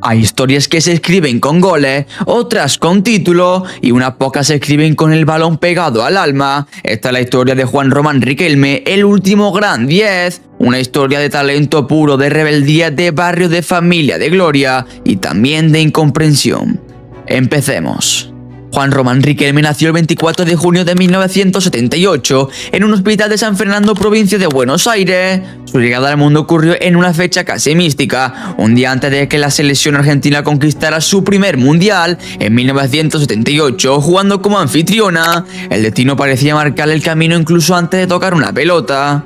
Hay historias que se escriben con goles, otras con títulos y unas pocas se escriben con el balón pegado al alma. Esta es la historia de Juan Román Riquelme, el último gran 10. Una historia de talento puro, de rebeldía, de barrio, de familia, de gloria y también de incomprensión. Empecemos. Juan Román Riquelme nació el 24 de junio de 1978 en un hospital de San Fernando, provincia de Buenos Aires. Su llegada al mundo ocurrió en una fecha casi mística, un día antes de que la selección argentina conquistara su primer mundial en 1978, jugando como anfitriona. El destino parecía marcarle el camino incluso antes de tocar una pelota.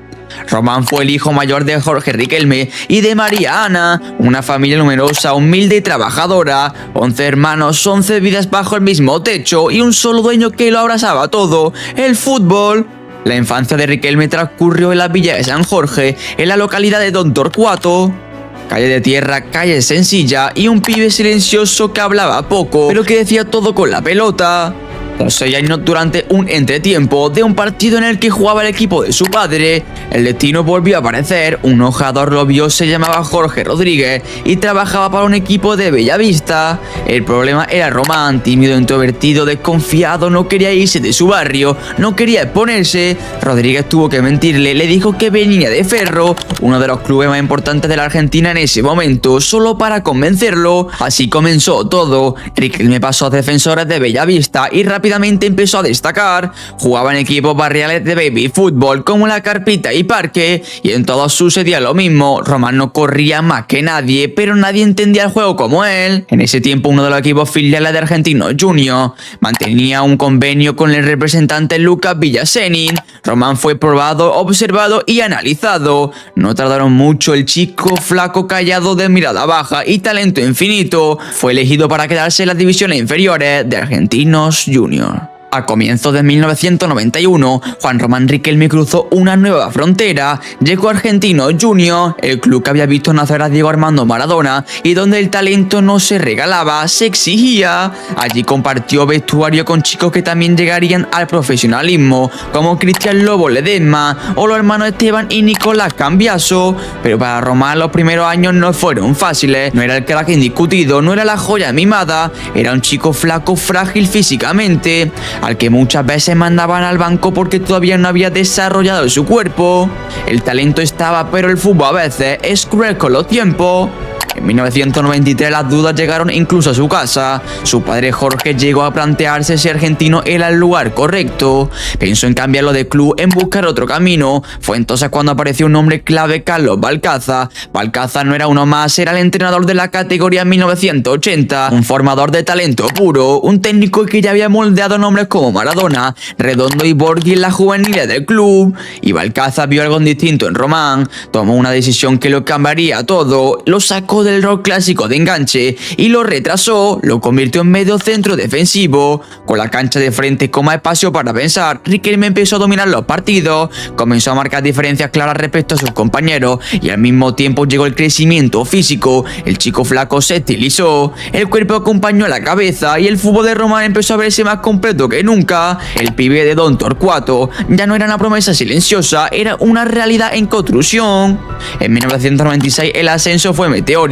Román fue el hijo mayor de Jorge Riquelme y de María Ana, una familia numerosa, humilde y trabajadora. 11 hermanos, 11 vidas bajo el mismo techo y un solo dueño que lo abrazaba todo: el fútbol. La infancia de Riquelme transcurrió en la villa de San Jorge, en la localidad de Don Torcuato. Calle de tierra, calle sencilla y un pibe silencioso que hablaba poco, pero que decía todo con la pelota. Tras 6 años, durante un entretiempo de un partido en el que jugaba el equipo de su padre, el destino volvió a aparecer. Un jugador lo vio, se llamaba Jorge Rodríguez y trabajaba para un equipo de Bellavista. El problema era Román, tímido, introvertido, desconfiado, no quería irse de su barrio, no quería exponerse. Rodríguez tuvo que mentirle, le dijo que venía de Ferro, uno de los clubes más importantes de la Argentina en ese momento, solo para convencerlo. Así comenzó todo. Riquelme pasó a defensores de Bellavista y rápidamente empezó a destacar. Jugaba en equipos barriales de baby fútbol como la Carpita y Parque, y en todos sucedía lo mismo. Román no corría más que nadie, pero nadie entendía el juego como él. En ese tiempo, uno de los equipos filiales de Argentinos Juniors mantenía un convenio con el representante Lucas Villasenin. Román fue probado, observado y analizado. No tardaron mucho. El chico flaco, callado, de mirada baja y talento infinito, fue elegido para quedarse en las divisiones inferiores de Argentinos Juniors. A comienzos de 1991, Juan Román Riquelme cruzó una nueva frontera. Llegó a Argentinos Juniors, el club que había visto nacer a Diego Armando Maradona y donde el talento no se regalaba, se exigía. Allí compartió vestuario con chicos que también llegarían al profesionalismo, como Cristian Lobo Ledesma o los hermanos Esteban y Nicolás Cambiaso. Pero para Román los primeros años no fueron fáciles. No era el crack indiscutido, no era la joya mimada, era un chico flaco, frágil físicamente, al que muchas veces mandaban al banco porque todavía no había desarrollado su cuerpo. El talento estaba, pero el fútbol a veces es cruel con los tiempos. En 1993 las dudas llegaron incluso a su casa. Su padre Jorge llegó a plantearse si Argentino era el lugar correcto. Pensó en cambiarlo de club, en buscar otro camino. Fue entonces cuando apareció un nombre clave: Carlos Balcázar. Balcázar no era uno más, era el entrenador de la categoría en 1980, un formador de talento puro, un técnico que ya había moldeado nombres como Maradona, Redondo y Borghi en las juveniles del club. Y Balcázar vio algo distinto en Román. Tomó una decisión que lo cambiaría todo. Lo sacó del rol clásico de enganche y lo retrasó, lo convirtió en medio centro defensivo. Con la cancha de frente como espacio para pensar, Riquelme empezó a dominar los partidos, comenzó a marcar diferencias claras respecto a sus compañeros y al mismo tiempo llegó el crecimiento físico. El chico flaco se estilizó, el cuerpo acompañó a la cabeza y el fútbol de Román empezó a verse más completo que nunca. El pibe de Don Torcuato ya no era una promesa silenciosa, era una realidad en construcción. En 1996 el ascenso fue meteórico.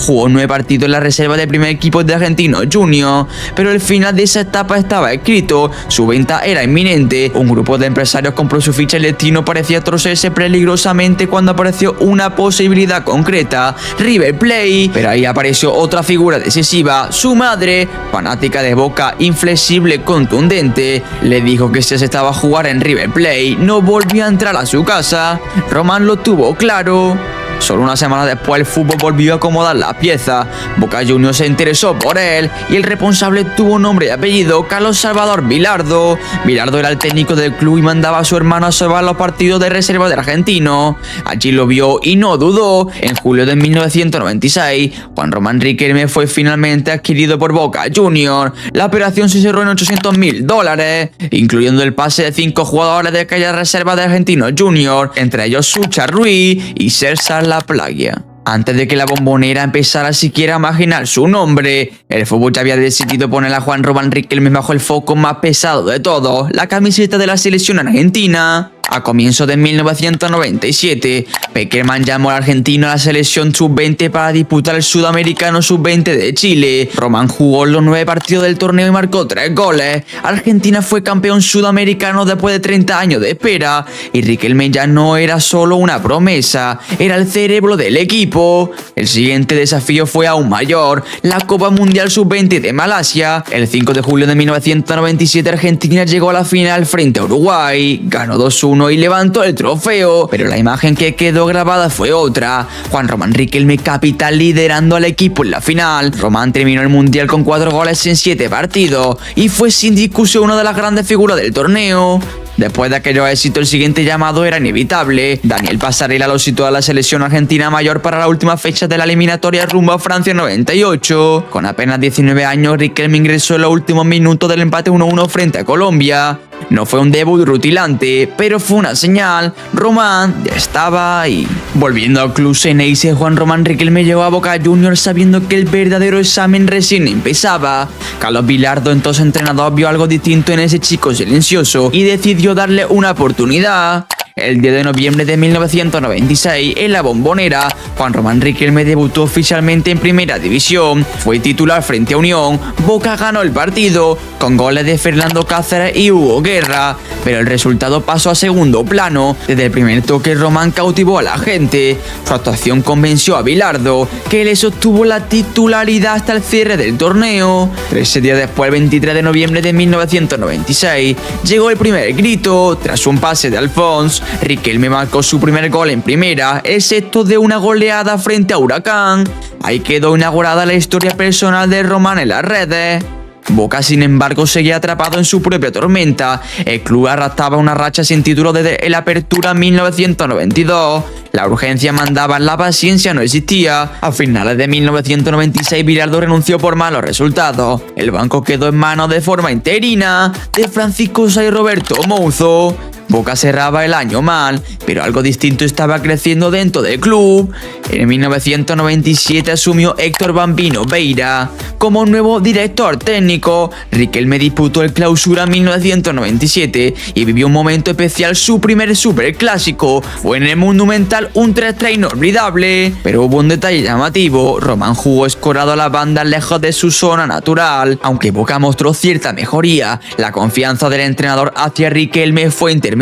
Jugó 9 partidos en la reserva del primer equipo de Argentinos Juniors, pero el final de esa etapa estaba escrito. Su venta era inminente. Un grupo de empresarios compró su ficha. El destino parecía torcerse peligrosamente cuando apareció una posibilidad concreta: River Plate. Pero ahí apareció otra figura decisiva: su madre, fanática de Boca, inflexible, contundente. Le dijo que si aceptaba jugar en River Plate, no volvía a entrar a su casa. Román lo tuvo claro. Solo una semana después el fútbol volvió a acomodar las piezas. Boca Juniors se interesó por él y el responsable tuvo nombre y apellido: Carlos Salvador Vilardo. Vilardo era el técnico del club y mandaba a su hermano a observar los partidos de reserva de Argentino. Allí lo vio y no dudó. En julio de 1996, Juan Román Riquelme fue finalmente adquirido por Boca Juniors. La operación se cerró en $800.000, incluyendo el pase de 5 jugadores de aquella reserva de Argentinos Juniors, entre ellos Sucha Ruiz y César La Playa. Antes de que la Bombonera empezara siquiera a imaginar su nombre, el fútbol ya había decidido poner a Juan Román Riquelme bajo el foco más pesado de todos: la camiseta de la selección argentina. A comienzos de 1997, Pekerman llamó al argentino a la selección sub-20 para disputar el Sudamericano sub-20 de Chile. Román jugó los 9 partidos del torneo y marcó 3 goles. Argentina fue campeón sudamericano después de 30 años de espera, y Riquelme ya no era solo una promesa, era el cerebro del equipo. El siguiente desafío fue aún mayor, la Copa Mundial sub-20 de Malasia. El 5 de julio de 1997 Argentina llegó a la final frente a Uruguay, ganó 2-1 y levantó el trofeo, pero la imagen que quedó grabada fue otra: Juan Román Riquelme, capitán, liderando al equipo en la final. Román terminó el mundial con 4 goles en 7 partidos y fue sin discusión una de las grandes figuras del torneo. Después de aquellos éxitos, el siguiente llamado era inevitable. Daniel Passarella lo citó a la selección argentina mayor para la última fecha de la eliminatoria rumbo a Francia 98. Con apenas 19 años, Riquelme ingresó en los últimos minutos del empate 1-1 frente a Colombia. No fue un debut rutilante, pero fue una señal. Román ya estaba ahí. Volviendo al club Xeneize, Juan Román Riquelme llegó a Boca Juniors sabiendo que el verdadero examen recién empezaba. Carlos Bilardo, entonces entrenador, vio algo distinto en ese chico silencioso y decidió darle una oportunidad. El 10 de noviembre de 1996, en la Bombonera, Juan Román Riquelme debutó oficialmente en Primera División. Fue titular frente a Unión. Boca ganó el partido con goles de Fernando Cáceres y Hugo Guerra, pero el resultado pasó a segundo plano. Desde el primer toque, Román cautivó a la gente. Su actuación convenció a Bilardo, que le sostuvo la titularidad hasta el cierre del torneo. 13 días después, el 23 de noviembre de 1996, llegó el primer grito. Tras un pase de Alphonse, Riquelme marcó su primer gol en primera, el sexto de una goleada frente a Huracán. Ahí quedó inaugurada la historia personal de Román en las redes. Boca, sin embargo, seguía atrapado en su propia tormenta. El club arrastraba una racha sin título desde la apertura 1992. La urgencia mandaba, la paciencia no existía. A finales de 1996, Bilardo renunció por malos resultados. El banco quedó en manos de forma interina de Francisco Sá y Roberto Mouzo. Boca cerraba el año mal, pero algo distinto estaba creciendo dentro del club. En 1997 asumió Héctor Bambino Beira como nuevo director técnico. Riquelme disputó el Clausura 1997 y vivió un momento especial. Su primer superclásico fue en el Monumental, un 3-3 inolvidable. Pero hubo un detalle llamativo: Román jugó escorado a la banda lejos de su zona natural. Aunque Boca mostró cierta mejoría, la confianza del entrenador hacia Riquelme fue intermitente.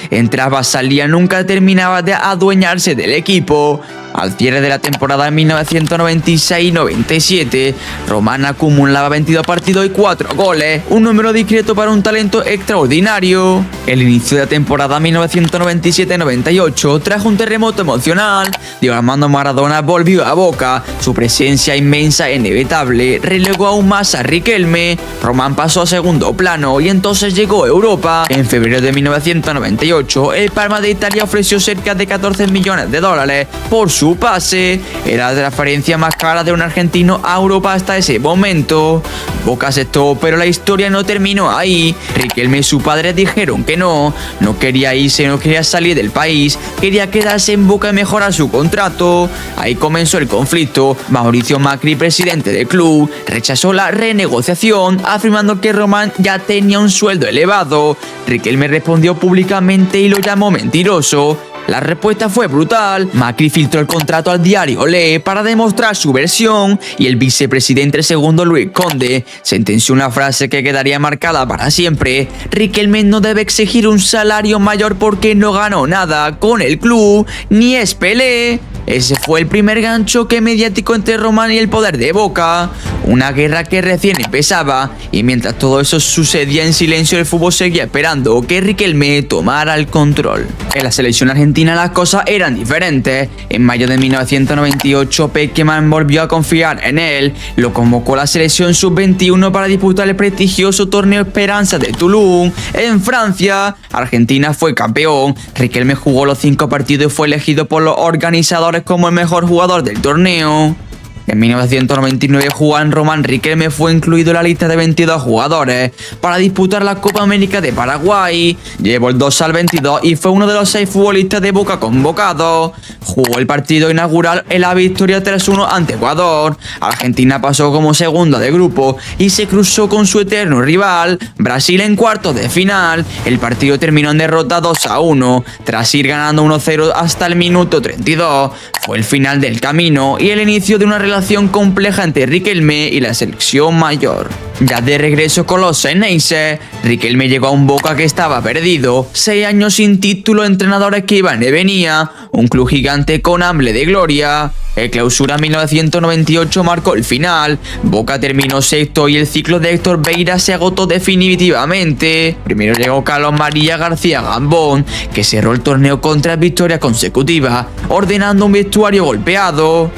Entraba, salía, nunca terminaba de adueñarse del equipo. Al cierre de la temporada 1996-97, Román acumulaba 22 partidos y 4 goles, un número discreto para un talento extraordinario. El inicio de la temporada 1997-98 trajo un terremoto emocional. Diego Armando Maradona volvió a Boca. Su presencia inmensa e inevitable relegó aún más a Riquelme. Román pasó a segundo plano y entonces llegó Europa. En febrero de 1998, el Parma de Italia ofreció cerca de 14 millones de dólares por su pase. Era la transferencia más cara de un argentino a Europa hasta ese momento. Boca aceptó, pero la historia no terminó ahí. Riquelme y su padre dijeron que no quería irse, no quería salir del país, quería quedarse en Boca y mejorar su contrato. Ahí comenzó el conflicto. Mauricio Macri, presidente del club, rechazó la renegociación, afirmando que Román ya tenía un sueldo elevado. Riquelme respondió públicamente y lo llamó mentiroso. La respuesta fue brutal. Macri filtró el contrato al diario Olé para demostrar su versión y el vicepresidente segundo, Luis Conde, sentenció una frase que quedaría marcada para siempre: Riquelme no debe exigir un salario mayor porque no ganó nada con el club, ni es Pelé. Ese fue el primer gancho mediático entre Román y el poder de Boca. Una guerra que recién empezaba, y mientras todo eso sucedía en silencio, el fútbol seguía esperando que Riquelme tomara el control. En la selección argentina las cosas eran diferentes. En mayo de 1998, Pekerman volvió a confiar en él. Lo convocó a la selección sub-21 para disputar el prestigioso torneo Esperanza de Toulon, en Francia. Argentina fue campeón. Riquelme jugó los 5 partidos y fue elegido por los organizadores como el mejor jugador del torneo. En 1999, Juan Román Riquelme fue incluido en la lista de 22 jugadores para disputar la Copa América de Paraguay. Llevó el 2 al 22 y fue uno de los 6 futbolistas de Boca convocados. Jugó el partido inaugural en la victoria 3-1 ante Ecuador. Argentina pasó como segunda de grupo y se cruzó con su eterno rival, Brasil, en cuartos de final. El partido terminó en derrota 2-1, tras ir ganando 1-0 hasta el minuto 32. Fue el final del camino y el inicio de una relación compleja entre Riquelme y la selección mayor. Ya de regreso con los Xeneize, Riquelme llegó a un Boca que estaba perdido, 6 años sin título, entrenadores que iban y venía, un club gigante con hambre de gloria. El Clausura 1998 marcó el final. Boca terminó sexto y el ciclo de Héctor Beira se agotó definitivamente. Primero llegó Carlos María García Gambón, que cerró el torneo con 3 victorias consecutivas, ordenando un vestuario golpeado.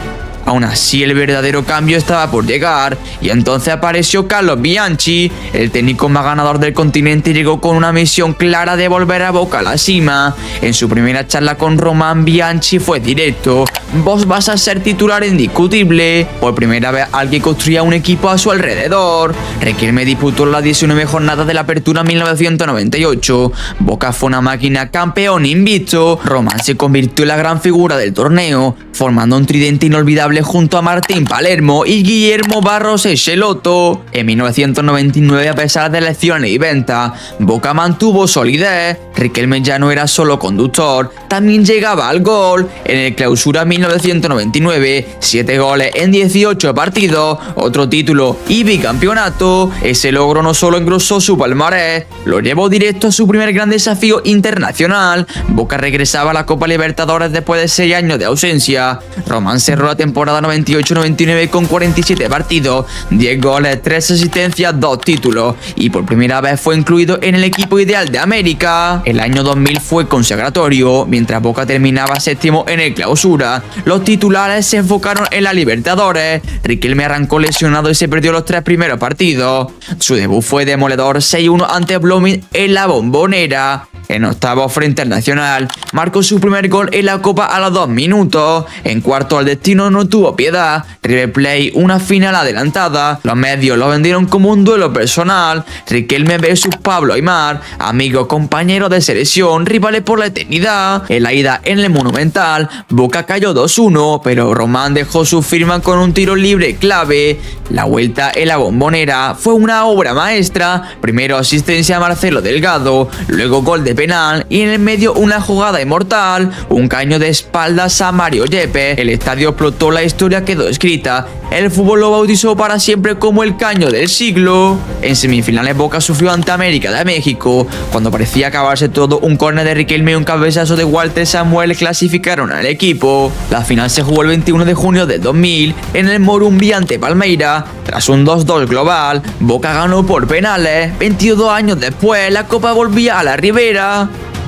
Aún así, el verdadero cambio estaba por llegar, y entonces apareció Carlos Bianchi, el técnico más ganador del continente, y llegó con una misión clara de volver a Boca a la cima. En su primera charla con Román, Bianchi fue directo: vos vas a ser titular indiscutible. Por primera vez alguien construía un equipo a su alrededor. Riquelme disputó las 19 jornadas de la Apertura 1998. Boca fue una máquina, campeón invicto. Román se convirtió en la gran figura del torneo, formando un tridente inolvidable junto a Martín Palermo y Guillermo Barros Echeloto. En 1999, a pesar de lesiones y ventas, Boca mantuvo solidez. Riquelme ya no era solo conductor, también llegaba al gol. En el Clausura 1999, 7 goles en 18 partidos, otro título y bicampeonato. Ese logro no solo engrosó su palmarés, lo llevó directo a su primer gran desafío internacional. Boca regresaba a la Copa Libertadores después de 6 años de ausencia. Román cerró la temporada 98-99 con 47 partidos, 10 goles, 3 asistencias, 2 títulos, y por primera vez fue incluido en el equipo ideal de América. El año 2000 fue consagratorio. Mientras Boca terminaba séptimo en el Clausura, los titulares se enfocaron en la Libertadores. Riquelme arrancó lesionado y se perdió los 3 primeros partidos. Su debut fue demoledor, 6-1 ante Blooming en la Bombonera. En octavos, frente al Nacional, marcó su primer gol en la Copa a los 2 minutos. En cuarto, el destino no tuvo piedad. River Plate, una final adelantada. Los medios lo vendieron como un duelo personal. Riquelme versus Pablo Aimar, amigos, compañeros de selección, rivales por la eternidad. En la ida en el Monumental, Boca cayó 2-1, pero Román dejó su firma con un tiro libre clave. La vuelta en la Bombonera fue una obra maestra. Primero asistencia a Marcelo Delgado, luego gol de penal y en el medio una jugada inmortal, un caño de espaldas a Mario Yepes. El estadio explotó, la historia quedó escrita. El fútbol lo bautizó para siempre como el caño del siglo. En semifinales, Boca sufrió ante América de México. Cuando parecía acabarse todo, un córner de Riquelme y un cabezazo de Walter Samuel clasificaron al equipo. La final se jugó el 21 de junio de 2000 en el Morumbi ante Palmeiras. Tras un 2-2 global, Boca ganó por penales. 22 años después, la Copa volvía a la Ribera.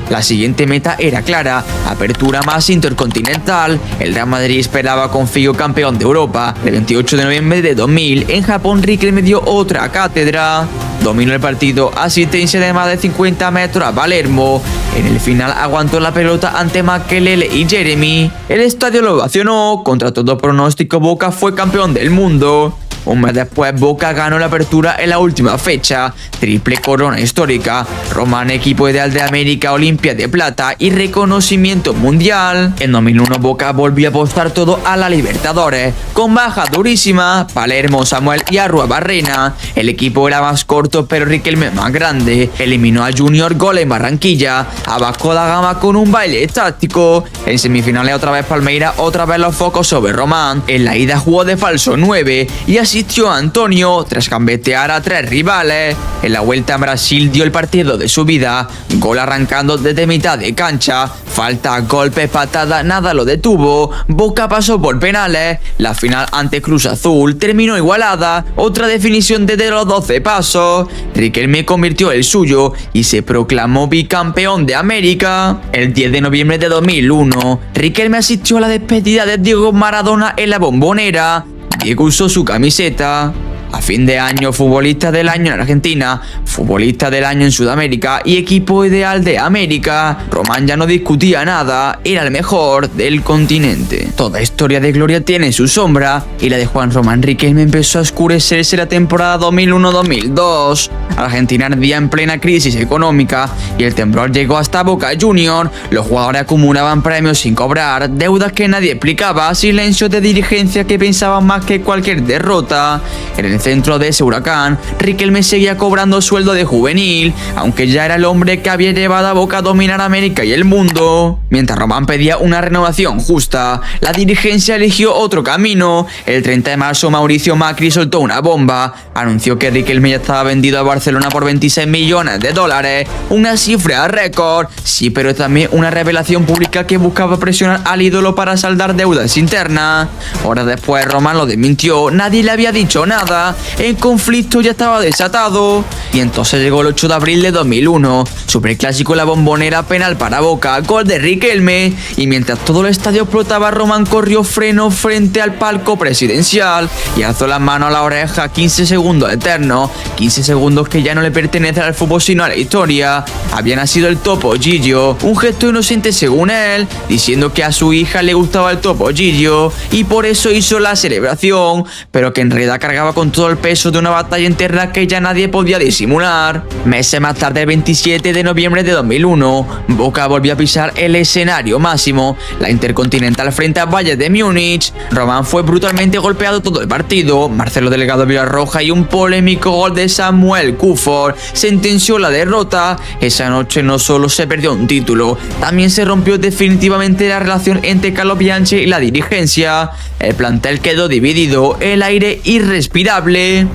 La siguiente meta era clara: apertura más intercontinental. El Real Madrid esperaba con Figo campeón de Europa. El 28 de noviembre de 2000, en Japón, Riquelme dio otra cátedra. Dominó el partido, asistencia de más de 50 metros a Palermo. En el final aguantó la pelota ante Makelele y Jeremy. El estadio lo ovacionó. Contra todo pronóstico, Boca fue campeón del mundo. Un mes después, Boca ganó la Apertura en la última fecha. Triple corona histórica. Román, equipo ideal de América, Olimpia de plata y reconocimiento mundial. En 2001, Boca volvió a apostar todo a la Libertadores. Con baja durísima, Palermo, Samuel y Arruabarrena. El equipo era más corto, pero Riquelme más grande. Eliminó a Junior Gol en Barranquilla. Abascó la gama con un baile táctico. En semifinales, otra vez Palmeiras, otra vez los focos sobre Román. En la ida jugó de falso 9 y asistió a Antonio tras gambetear a 3 rivales. En la vuelta en Brasil dio el partido de su vida. Gol arrancando desde mitad de cancha. Falta, golpe, patada, nada lo detuvo. Boca pasó por penales. La final ante Cruz Azul terminó igualada. Otra definición desde los 12 pasos. Riquelme convirtió el suyo y se proclamó bicampeón de América. El 10 de noviembre de 2001, Riquelme asistió a la despedida de Diego Maradona en la Bombonera. Diego usó su camiseta. A fin de año, futbolista del año en Argentina, futbolista del año en Sudamérica y equipo ideal de América, Román ya no discutía nada, era el mejor del continente. Toda historia de gloria tiene su sombra y la de Juan Román Riquelme empezó a oscurecerse la temporada 2001-2002. Argentina ardía en plena crisis económica y el temblor llegó hasta Boca Juniors. Los jugadores acumulaban premios sin cobrar, deudas que nadie explicaba, silencios de dirigencia que pensaban más que cualquier derrota. En el centro de ese huracán, Riquelme seguía cobrando sueldo de juvenil, aunque ya era el hombre que había llevado a Boca a dominar América y el mundo. Mientras Román pedía una renovación justa, la dirigencia eligió otro camino. El 30 de marzo Mauricio Macri soltó una bomba, anunció que Riquelme ya estaba vendido a Barcelona por 26 millones de dólares, una cifra récord, sí, pero también una revelación pública que buscaba presionar al ídolo para saldar deudas internas. Horas después Román lo desmintió, nadie le había dicho nada, el conflicto ya estaba desatado. Y entonces llegó el 8 de abril de 2001, superclásico La Bombonera, penal para Boca, gol de Riquelme, y mientras todo el estadio explotaba, Román corrió freno frente al palco presidencial y alzó las manos a la oreja. 15 segundos eternos, 15 segundos que ya no le pertenecen al fútbol sino a la historia. Había nacido el Topo Gigio, un gesto inocente según él, diciendo que a su hija le gustaba el Topo Gigio y por eso hizo la celebración, pero que en realidad cargaba con todo el peso de una batalla interna que ya nadie podía disimular. Meses más tarde, el 27 de noviembre de 2001, Boca volvió a pisar el escenario máximo, la Intercontinental frente a Bayern de Múnich. Román fue brutalmente golpeado todo el partido. Marcelo Delgado vio la roja y un polémico gol de Samuel Cufort sentenció la derrota. Esa noche no solo se perdió un título, también se rompió definitivamente la relación entre Carlo Bianchi y la dirigencia. El plantel quedó dividido, el aire irrespirable.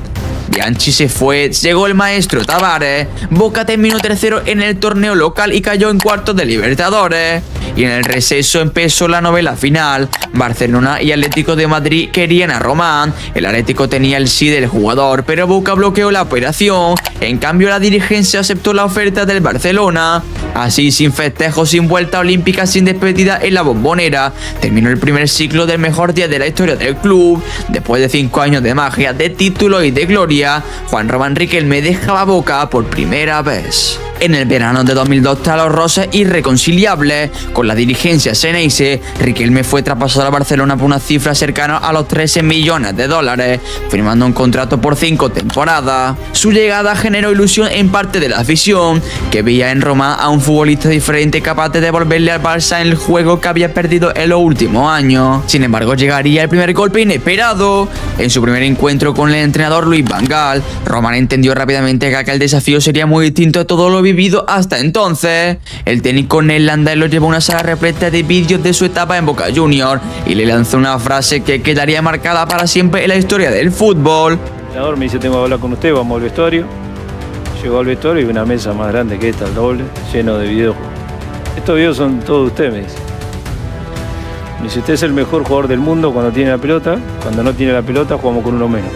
Bianchi se fue, llegó el maestro Tavares, Boca terminó tercero en el torneo local y cayó en cuartos de Libertadores. Y en el receso empezó la novela final. Barcelona y Atlético de Madrid querían a Román, el Atlético tenía el sí del jugador, pero Boca bloqueó la operación. En cambio la dirigencia aceptó la oferta del Barcelona. Así, sin festejos, sin vuelta olímpica, sin despedida en la Bombonera, terminó el primer ciclo del mejor día de la historia del club. Después de 5 años de magia, de título y de gloria, Juan Román Riquelme dejaba Boca por primera vez. En el verano de 2002, tras los roces irreconciliables con la dirigencia Xeneize, Riquelme fue traspasado a Barcelona por una cifra cercana a los 13 millones de dólares, firmando un contrato por 5 temporadas. Su llegada generó ilusión en parte de la afición, que veía en Román a un futbolista diferente capaz de devolverle al Barça en el juego que había perdido en los últimos años. Sin embargo, llegaría el primer golpe inesperado. En su primer encuentro con el entrenador Luis Van Gaal, Román entendió rápidamente que aquel desafío sería muy distinto a todo lo vivido hasta entonces. El técnico neerlandés lo llevó a una sala repleta de vídeos de su etapa en Boca Juniors y le lanzó una frase que quedaría marcada para siempre en la historia del fútbol. El entrenador me dice: tengo que hablar con usted, vamos al vestuario. Llegó al vestuario y una mesa más grande que esta, el doble, lleno de videojuegos. Estos videos son todos de usted, me dice. Me dice: usted es el mejor jugador del mundo cuando tiene la pelota, cuando no tiene la pelota jugamos con uno menos.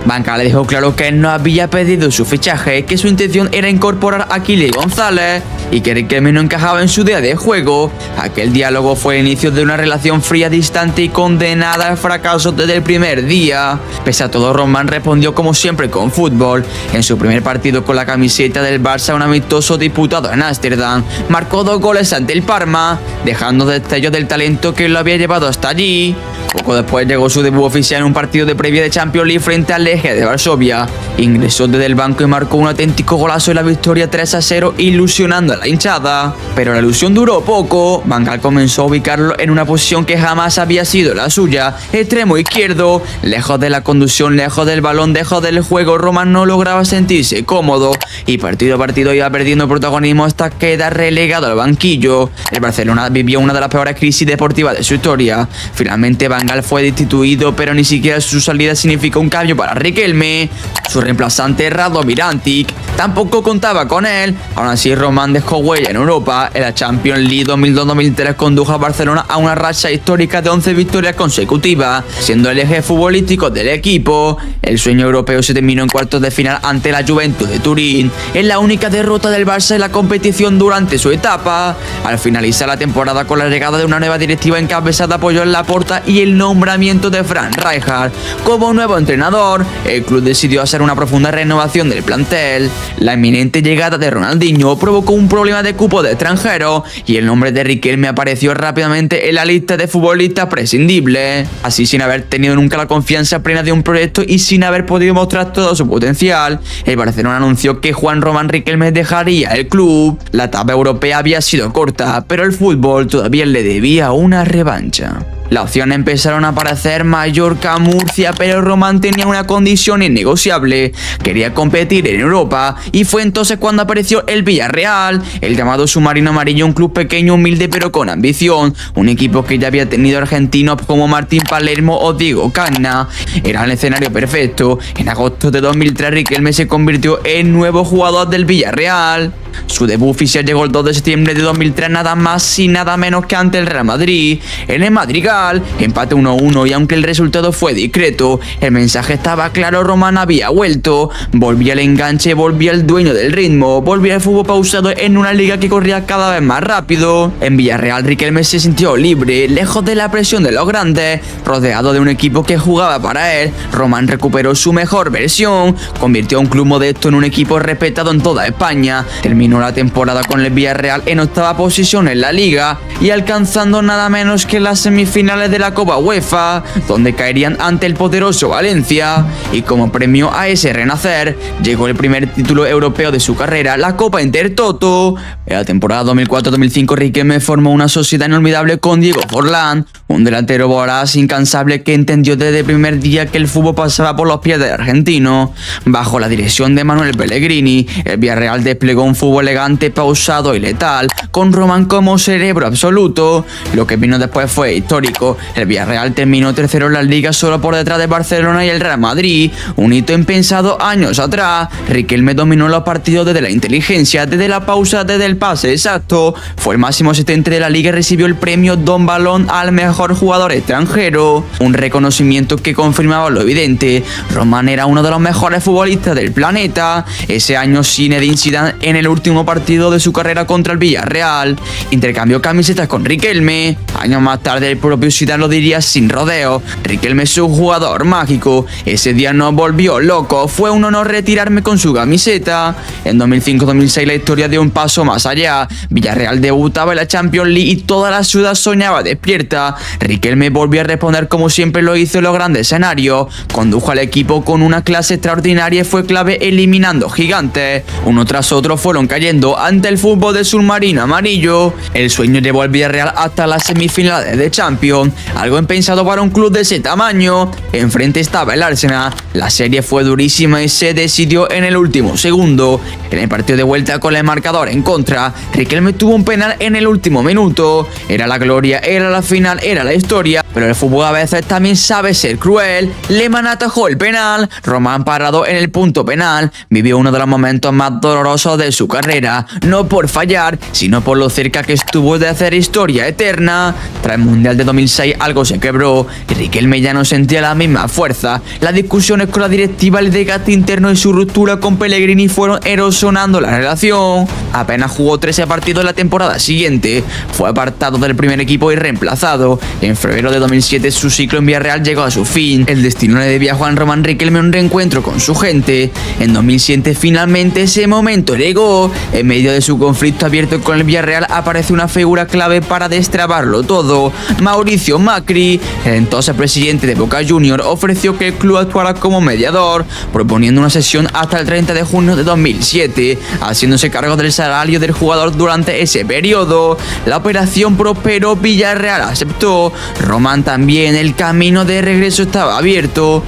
Van Gaal le dejó claro que no había pedido su fichaje, que su intención era incorporar a Kile González y que Riquelme no encajaba en su idea de juego. Aquel diálogo fue el inicio de una relación fría, distante y condenada al fracaso desde el primer día. Pese a todo, Román respondió como siempre con fútbol. En su primer partido con la camiseta del Barça, un amistoso disputado en Ámsterdam, marcó 2 goles ante el Parma, dejando destellos del talento que lo había llevado hasta allí. Poco después llegó su debut oficial en un partido de previa de Champions League frente al Legia de Varsovia. Ingresó desde el banco y marcó un auténtico golazo en la victoria 3-0, ilusionando a la hinchada. Pero la ilusión duró poco. Van Gaal comenzó a ubicarlo en una posición que jamás había sido la suya, extremo izquierdo. Lejos de la conducción, lejos del balón, lejos del juego, Román no lograba sentirse cómodo y partido a partido iba perdiendo protagonismo hasta quedar relegado al banquillo. El Barcelona vivió una de las peores crisis deportivas de su historia. Finalmente Van Gaal fue destituido, pero ni siquiera su salida significó un cambio para Riquelme. Su reemplazante, Radomir Antic, tampoco contaba con él. Aún así, Román dejó huella en Europa. En la Champions League 2002-2003 condujo a Barcelona a una racha histórica de 11 victorias consecutivas, siendo el eje futbolístico del equipo. El sueño europeo se terminó en cuartos de final ante la Juventus de Turín. Es la única derrota del Barça en la competición durante su etapa. Al finalizar la temporada, con la llegada de una nueva directiva encabezada por Joan Laporta y el el nombramiento de Frank Rijkaard como nuevo entrenador, el club decidió hacer una profunda renovación del plantel. La inminente llegada de Ronaldinho provocó un problema de cupo de extranjeros y el nombre de Riquelme apareció rápidamente en la lista de futbolistas prescindibles. Así, sin haber tenido nunca la confianza plena de un proyecto y sin haber podido mostrar todo su potencial, el Barcelona anunció que Juan Román Riquelme dejaría el club. La etapa europea había sido corta, pero el fútbol todavía le debía una revancha. Las opciones empezaron a aparecer: Mallorca, Murcia, pero Román tenía una condición innegociable: quería competir en Europa, y fue entonces cuando apareció el Villarreal, el llamado submarino amarillo, un club pequeño, humilde pero con ambición, un equipo que ya había tenido argentinos como Martín Palermo o Diego Cagna. Era el escenario perfecto. En agosto de 2003 Riquelme se convirtió en nuevo jugador del Villarreal. Su debut oficial llegó el 2 de septiembre de 2003, nada más y nada menos que ante el Real Madrid, en el Madrigal, empate 1-1, y aunque el resultado fue discreto, el mensaje estaba claro: Román había vuelto, volvía el enganche, volvía el dueño del ritmo, volvía el fútbol pausado en una liga que corría cada vez más rápido. En Villarreal Riquelme se sintió libre, lejos de la presión de los grandes, rodeado de un equipo que jugaba para él. Román recuperó su mejor versión, convirtió a un club modesto en un equipo respetado en toda España. Terminó la temporada con el Villarreal en octava posición en la liga y alcanzando nada menos que las semifinales de la Copa UEFA, donde caerían ante el poderoso Valencia. Y como premio a ese renacer, llegó el primer título europeo de su carrera, la Copa Intertoto. En la temporada 2004-2005 Riquelme formó una sociedad inolvidable con Diego Forlán, un delantero voraz, incansable, que entendió desde el primer día que el fútbol pasaba por los pies del argentino. Bajo la dirección de Manuel Pellegrini, el Villarreal desplegó un fútbol elegante, pausado y letal, con Román como cerebro absoluto. Lo que vino después fue histórico. El Villarreal terminó tercero en la liga, solo por detrás de Barcelona y el Real Madrid, un hito impensado años atrás. Riquelme dominó los partidos desde la inteligencia, desde la pausa, desde el pase exacto. Fue el máximo asistente de la liga y recibió el premio Don Balón al mejor jugador extranjero, un reconocimiento que confirmaba lo evidente: Román era uno de los mejores futbolistas del planeta. Ese año Zinedine Zidane, en el último partido de su carrera contra el Villarreal, intercambió camisetas con Riquelme. Años más tarde el propio Zidane lo diría sin rodeo: Riquelme es un jugador mágico. Ese día nos volvió loco, fue un honor retirarme con su camiseta. En 2005-2006 la historia dio un paso más allá. Villarreal debutaba en la Champions League y toda la ciudad soñaba despierta. Riquelme volvió a responder como siempre lo hizo en los grandes escenarios. Condujo al equipo con una clase extraordinaria y fue clave eliminando gigantes. Uno tras otro fueron cayendo ante el fútbol del submarino amarillo. El sueño llevó al Villarreal hasta las semifinales de Champions, algo impensado para un club de ese tamaño. Enfrente estaba el Arsenal. La serie fue durísima y se decidió en el último segundo. En el partido de vuelta, con el marcador en contra, Riquelme tuvo un penal en el último minuto. Era la gloria, era la final, era la historia, pero el fútbol a veces también sabe ser cruel. Lehmann atajó el penal. Román, parado en el punto penal, vivió uno de los momentos más dolorosos de su carrera, no por fallar, sino por lo cerca que estuvo de hacer historia eterna. Tras el Mundial de 2006 algo se quebró y Riquelme ya no sentía la misma fuerza. Las discusiones con la directiva, el desgaste interno y su ruptura con Pellegrini fueron erosionando la relación. Apenas jugó 13 partidos la temporada siguiente, fue apartado del primer equipo y reemplazado. En febrero de 2007 su ciclo en Villarreal llegó a su fin. El destino le debía a Juan Román Riquelme un reencuentro con su gente. En 2007 finalmente ese momento llegó. En medio de su conflicto abierto con el Villarreal aparece una figura clave para destrabarlo todo: Mauricio Macri. El entonces presidente de Boca Juniors ofreció que el club actuara como mediador, proponiendo una sesión hasta el 30 de junio de 2007, haciéndose cargo del salario del jugador durante ese periodo. La operación prosperó, Villarreal aceptó, Román también. El camino de regreso estaba abierto.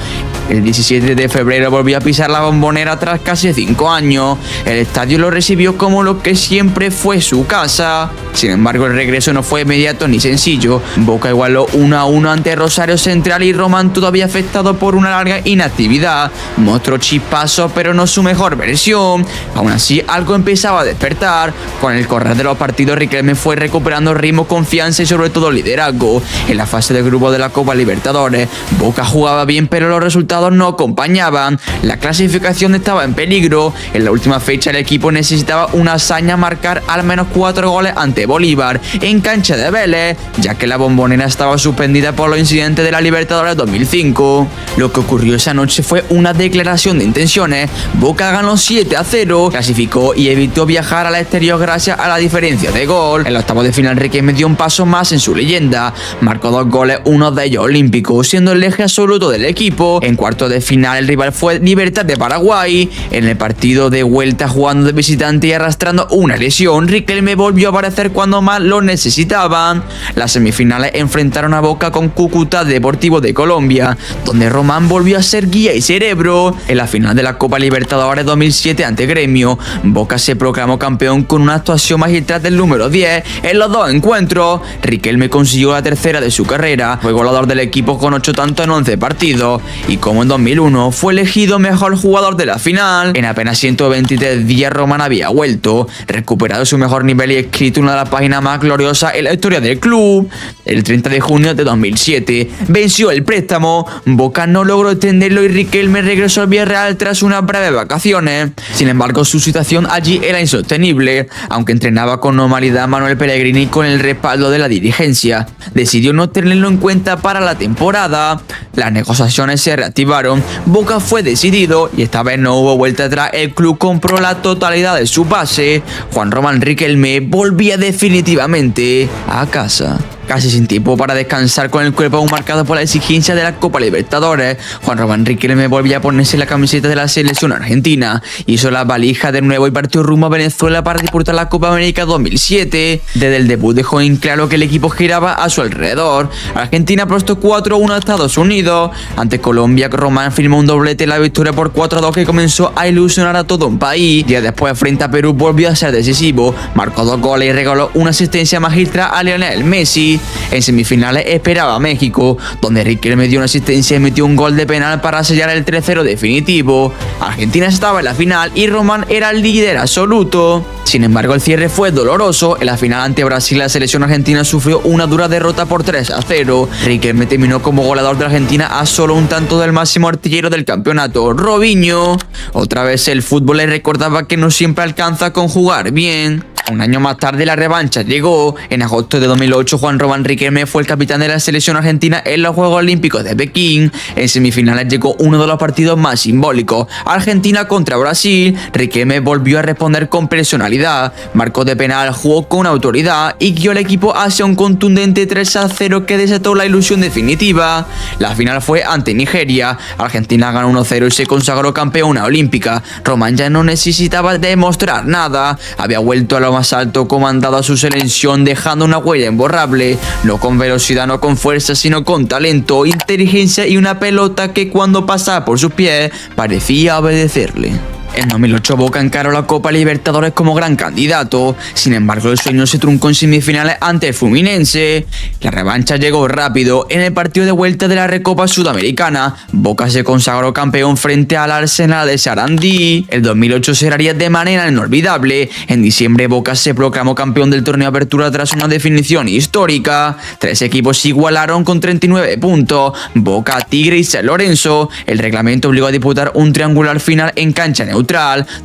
El 17 de febrero volvió a pisar la Bombonera tras casi 5 años. El estadio lo recibió como lo que siempre fue su casa. Sin embargo, el regreso no fue inmediato ni sencillo. Boca igualó 1-1 ante Rosario Central y Román, todavía afectado por una larga inactividad, mostró chispazos pero no su mejor versión. Aún así, algo empezaba a despertar. Con el correr de los partidos, Riquelme fue recuperando ritmo, confianza y sobre todo liderazgo. En la fase de grupo de la Copa Libertadores, Boca jugaba bien pero los resultados resultados no acompañaban. La clasificación estaba en peligro. En la última fecha el equipo necesitaba una hazaña, marcar al menos 4 goles ante Bolívar en cancha de Vélez, ya que la Bombonera estaba suspendida por los incidentes de la Libertadores 2005. Lo que ocurrió esa noche fue una declaración de intenciones. Boca ganó 7-0, clasificó y evitó viajar al exterior gracias a la diferencia de gol. En los octavos de final Riquelme dio un paso más en su leyenda. Marcó 2 goles, uno de ellos olímpicos, siendo el eje absoluto del equipo. En cuartos de final el rival fue Libertad de Paraguay. En el partido de vuelta, jugando de visitante y arrastrando una lesión, Riquelme volvió a aparecer cuando más lo necesitaban. Las semifinales enfrentaron a Boca con Cúcuta Deportivo de Colombia, donde Román volvió a ser guía y cerebro. En la final de la Copa Libertadores 2007 ante Gremio, Boca se proclamó campeón con una actuación magistral del número 10 en los 2 encuentros. Riquelme consiguió la tercera de su carrera, fue goleador del equipo con 8 tantos en 11 partidos, y como en 2001 fue elegido mejor jugador de la final. En apenas 123 días Román había vuelto, recuperado su mejor nivel y escrito una de las páginas más gloriosas en la historia del club. El 30 de junio de 2007 venció el préstamo, Boca no logró extenderlo y Riquelme regresó al Villarreal tras unas breves vacaciones. Sin embargo, su situación allí era insostenible. Aunque entrenaba con normalidad, Manuel Pellegrini, con el respaldo de la dirigencia, decidió no tenerlo en cuenta para la temporada. Las negociaciones se reactivaron, Boca fue decidido y esta vez no hubo vuelta atrás. El club compró la totalidad de su base. Juan Román Riquelme volvía definitivamente a casa. Casi sin tiempo para descansar, con el cuerpo aún marcado por la exigencia de la Copa Libertadores, Juan Román Riquelme volvió a ponerse la camiseta de la selección argentina, hizo la valija de nuevo y partió rumbo a Venezuela para disputar la Copa América 2007. Desde el debut dejó en claro que el equipo giraba a su alrededor. Argentina apostó 4-1 a Estados Unidos. Ante Colombia, Román firmó un doblete en la victoria por 4-2 que comenzó a ilusionar a todo un país. Días después, frente a Perú, volvió a ser decisivo, marcó 2 goles y regaló una asistencia magistral a Lionel Messi. En semifinales esperaba a México, donde Riquelme dio una asistencia y metió un gol de penal para sellar el 3-0 definitivo. Argentina estaba en la final y Román era el líder absoluto. Sin embargo, el cierre fue doloroso. En la final ante Brasil, la selección argentina sufrió una dura derrota por 3-0. Riquelme terminó como goleador de Argentina a solo un tanto del máximo artillero del campeonato, Robinho. Otra vez el fútbol le recordaba que no siempre alcanza con jugar bien. Un año más tarde la revancha llegó. En agosto de 2008, Juan Román Riquelme fue el capitán de la selección argentina en los Juegos Olímpicos de Pekín. En semifinales llegó uno de los partidos más simbólicos, Argentina contra Brasil. Riquelme volvió a responder con personalidad, marcó de penal, jugó con autoridad y guió al equipo hacia un contundente 3-0 que desató la ilusión definitiva. La final fue ante Nigeria. Argentina ganó 1-0 y se consagró campeona olímpica. Román ya no necesitaba demostrar nada, había vuelto a lo más alto, comandado a su selección, dejando una huella imborrable, no con velocidad, no con fuerza, sino con talento, inteligencia y una pelota que cuando pasaba por sus pies parecía obedecerle. En 2008 Boca encaró la Copa Libertadores como gran candidato. Sin embargo, el sueño se truncó en semifinales ante el Fluminense. La revancha llegó rápido. En el partido de vuelta de la Recopa Sudamericana, Boca se consagró campeón frente al Arsenal de Sarandí. El 2008 cerraría de manera inolvidable. En diciembre, Boca se proclamó campeón del torneo Apertura tras una definición histórica. 3 equipos se igualaron con 39 puntos: Boca, Tigre y San Lorenzo. El reglamento obligó a disputar un triangular final en cancha neutral,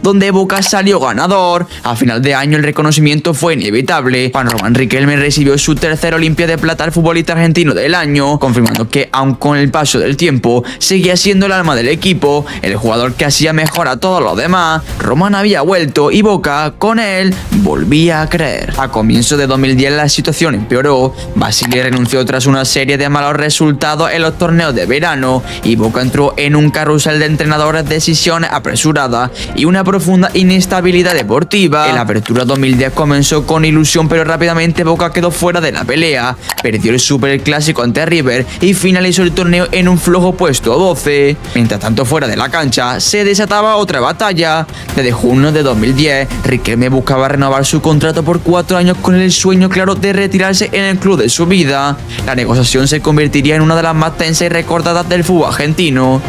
donde Boca salió ganador. A final de año el reconocimiento fue inevitable. Juan Román Riquelme recibió su tercera Olimpia de Plata al futbolista argentino del año, confirmando que aun con el paso del tiempo seguía siendo el alma del equipo, el jugador que hacía mejor a todos los demás. Román había vuelto y Boca con él volvía a creer. A comienzos de 2010 la situación empeoró. Basile renunció tras una serie de malos resultados en los torneos de verano y Boca entró en un carrusel de entrenadores, decisiones apresuradas y una profunda inestabilidad deportiva. En la Apertura 2010 comenzó con ilusión, pero rápidamente Boca quedó fuera de la pelea, perdió el Superclásico ante River y finalizó el torneo en un flojo puesto 12. Mientras tanto, fuera de la cancha se desataba otra batalla. Desde junio de 2010 Riquelme buscaba renovar su contrato por 4 años con el sueño claro de retirarse en el club de su vida. La negociación se convertiría en una de las más tensas y recordadas del fútbol argentino.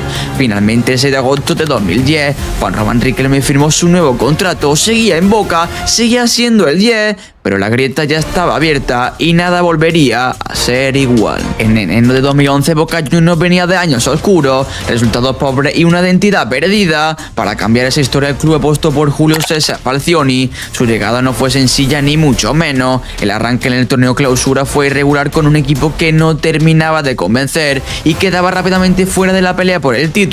Finalmente, el 6 de agosto de 2010, Juan Román Riquelme firmó su nuevo contrato, seguía en Boca, seguía siendo el 10, pero la grieta ya estaba abierta y nada volvería a ser igual. En enero de 2011, Boca Juniors venía de años oscuros, resultados pobres y una identidad perdida. Para cambiar esa historia, el club apostó por Julio César Falcioni. Su llegada no fue sencilla ni mucho menos. El arranque en el torneo clausura fue irregular, con un equipo que no terminaba de convencer y quedaba rápidamente fuera de la pelea por el título.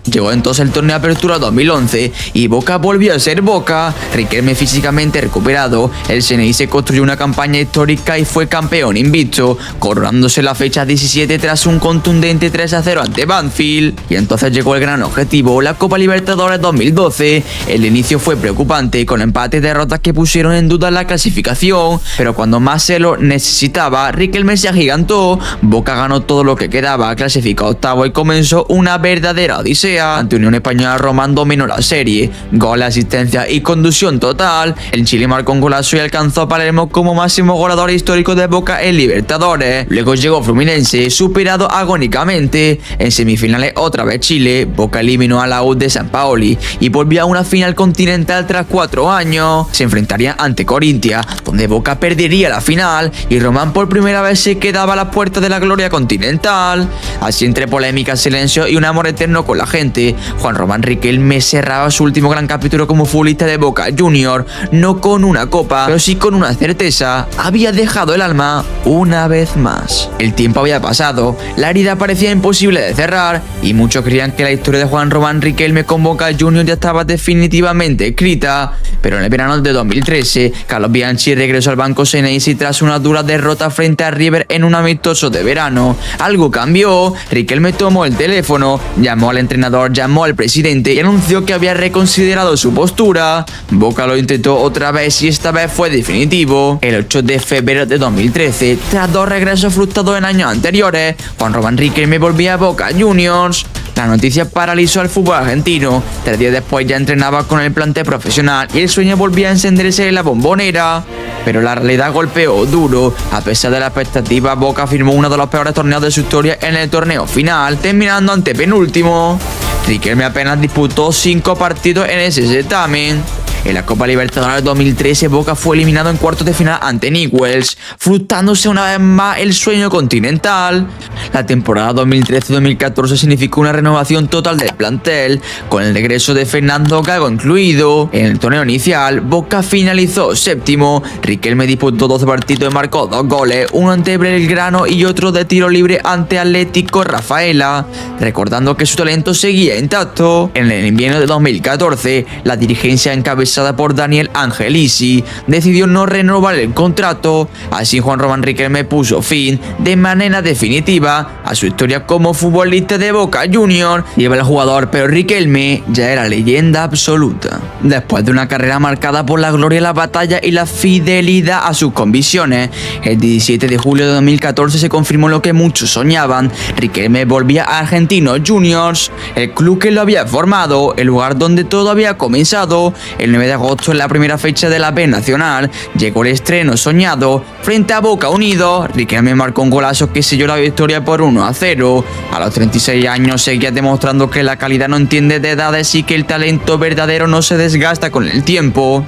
Llegó entonces el torneo Apertura 2011 y Boca volvió a ser Boca. Riquelme físicamente recuperado, el CNI se construyó una campaña histórica y fue campeón invicto, coronándose la fecha 17 tras un contundente 3-0 ante Banfield. Y entonces llegó el gran objetivo, la Copa Libertadores 2012. El inicio fue preocupante, con empates y derrotas que pusieron en duda la clasificación, pero cuando más se lo necesitaba, Riquelme se agigantó. Boca ganó todo lo que quedaba, clasificó octavo y comenzó una verdadera odisea. Ante Unión Española, Román dominó la serie, gol, asistencia y conducción total. El Chile marcó un golazo y alcanzó a Palermo como máximo goleador histórico de Boca en Libertadores. Luego llegó Fluminense, superado agónicamente. En semifinales otra vez Chile, Boca eliminó a la U de San Paoli y volvió a una final continental tras 4 años. Se enfrentaría ante Corinthians, donde Boca perdería la final y Román por primera vez se quedaba a las puertas de la gloria continental. Así, entre polémica, silencio y un amor eterno con la gente, Juan Román Riquelme cerraba su último gran capítulo como futbolista de Boca Juniors, no con una copa, pero sí con una certeza: había dejado el alma una vez más. El tiempo había pasado, la herida parecía imposible de cerrar y muchos creían que la historia de Juan Román Riquelme con Boca Juniors ya estaba definitivamente escrita. Pero en el verano de 2013, Carlos Bianchi regresó al banco Xeneize tras una dura derrota frente a River en un amistoso de verano. Algo cambió. Riquelme tomó el teléfono, llamó al entrenador, llamó al presidente y anunció que había reconsiderado su postura. Boca lo intentó otra vez y esta vez fue definitivo. El 8 de febrero de 2013, tras 2 regresos frustrados en años anteriores, Juan Román Riquelme volvía a Boca Juniors. La noticia paralizó al fútbol argentino. 3 días después ya entrenaba con el plantel profesional y el sueño volvía a encenderse en la Bombonera. Pero la realidad golpeó duro. A pesar de la expectativa, Boca firmó uno de los peores torneos de su historia en el torneo final, terminando ante penúltimo. Riquelme apenas disputó 5 partidos en ese certamen. En la Copa Libertadores 2013, Boca fue eliminado en cuartos de final ante Newell's, frustrándose una vez más el sueño continental. La temporada 2013-2014 significó una renovación total del plantel, con el regreso de Fernando Gago incluido. En el torneo inicial, Boca finalizó séptimo. Riquelme disputó 12 partidos y marcó 2 goles, uno ante Belgrano y otro de tiro libre ante Atlético Rafaela, recordando que su talento seguía intacto. En el invierno de 2014, la dirigencia encabezada por Daniel Angelici decidió no renovar el contrato. Así, Juan Román Riquelme puso fin de manera definitiva a su historia como futbolista de Boca Juniors. Lleva el jugador, pero Riquelme ya era leyenda absoluta. Después de una carrera marcada por la gloria, la batalla y la fidelidad a sus convicciones, el 17 de julio de 2014 se confirmó lo que muchos soñaban: Riquelme volvía a Argentinos Juniors, el club que lo había formado, el lugar donde todo había comenzado. El 9 de agosto, en la primera fecha de la B Nacional, llegó el estreno soñado frente a Boca Unidos. Riquelme marcó un golazo que selló la victoria por 1-0. A los 36 años seguía demostrando que la calidad no entiende de edades y que el talento verdadero no se desgasta con el tiempo.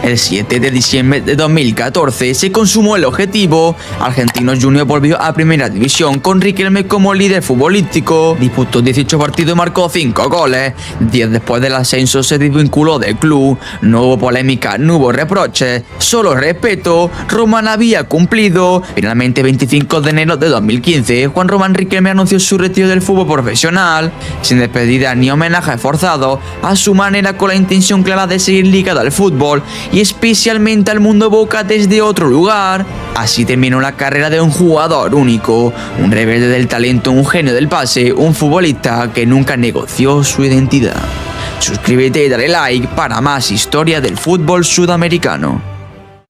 El 7 de diciembre de 2014 se consumó el objetivo. Argentinos Juniors volvió a Primera División con Riquelme como líder futbolístico. Disputó 18 partidos y marcó 5 goles. 10 después del ascenso se desvinculó del club. No hubo polémica, no hubo reproches, solo respeto. Román había cumplido. Finalmente, 25 de enero de 2015, Juan Román Riquelme anunció su retiro del fútbol profesional, sin despedida ni homenaje forzado, a su manera, con la intención clara de seguir ligado al fútbol y especialmente al mundo Boca desde otro lugar. Así terminó la carrera de un jugador único, un rebelde del talento, un genio del pase, un futbolista que nunca negoció su identidad. Suscríbete y dale like para más historia del fútbol sudamericano.